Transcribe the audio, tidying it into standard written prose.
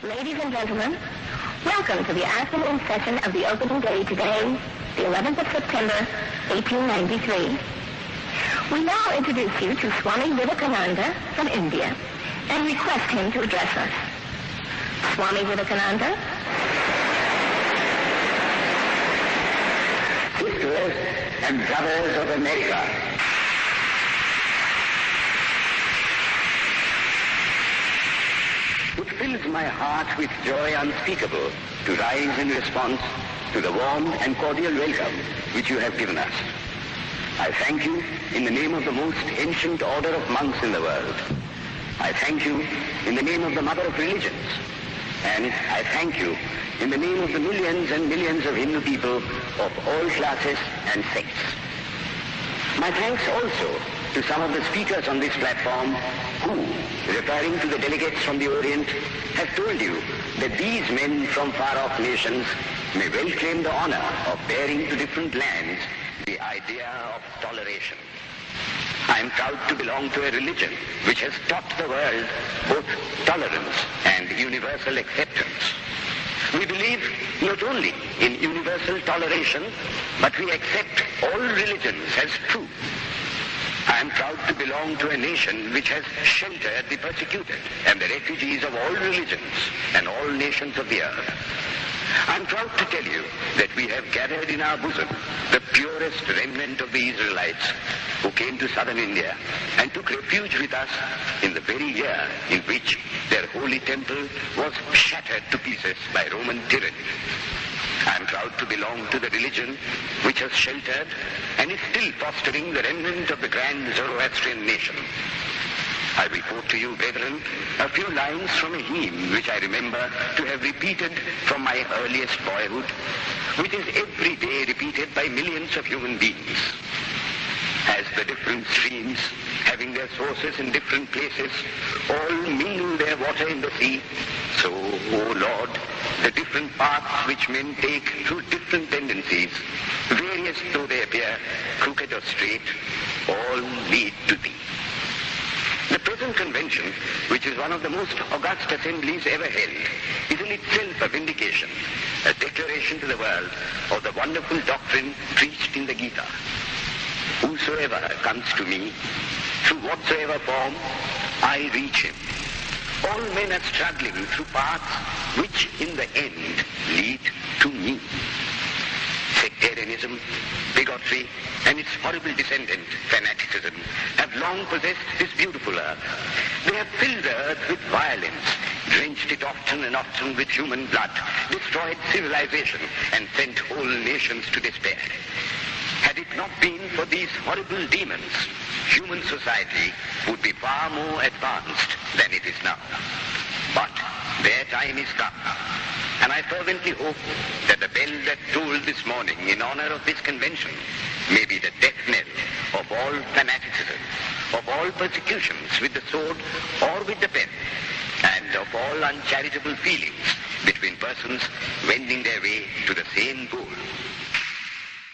Ladies and gentlemen, welcome to the afternoon session of the opening day today, the 11th of September, 1893. We now introduce you to Swami Vivekananda from India and request him to address us. Swami Vivekananda. Sisters and brothers of America, it fills my heart with joy unspeakable to rise in response to the warm and cordial welcome which you have given us. I thank you in the name of the most ancient order of monks in the world. I thank you in the name of the mother of religions. And I thank you in the name of the millions and millions of Hindu people of all classes and sects. My thanks also to some of the speakers on this platform who, referring to the delegates from the Orient, have told you that these men from far-off nations may well claim the honor of bearing to different lands the idea of toleration. I am proud to belong to a religion which has taught the world both tolerance and universal acceptance. We believe not only in universal toleration, but we accept all religions as true. I am proud to belong to a nation which has sheltered the persecuted and the refugees of all religions and all nations of the earth. I am proud to tell you that we have gathered in our bosom the purest remnant of the Israelites who came to southern India and took refuge with us in the very year in which their holy temple was shattered to pieces by Roman tyranny. I am proud to belong to the religion which has sheltered and is still fostering the remnant of the grand Zoroastrian nation. I will quote to you, brethren, a few lines from a hymn which I remember to have repeated from my earliest boyhood, which is every day repeated by millions of human beings. As the different streams, having their sources in different places, all mingle their water in the sea, so, O Lord, the different paths which men take through different tendencies, various though they appear, crooked or straight, all lead to Thee. The present convention, which is one of the most august assemblies ever held, is in itself a vindication, a declaration to the world of the wonderful doctrine preached in the Gita. Whosoever comes to me, through whatsoever form, I reach him. All men are struggling through paths which in the end lead to me. Sectarianism, bigotry, and its horrible descendant, fanaticism, have long possessed this beautiful earth. They have filled the earth with violence, drenched it often and often with human blood, destroyed civilization, and sent whole nations to despair. Had it not been for these horrible demons, human society would be far more advanced than it is now. But their time is come. And I fervently hope that the bell that tolled this morning in honor of this convention may be the death knell of all fanaticism, of all persecutions with the sword or with the pen, and of all uncharitable feelings between persons wending their way to the same goal.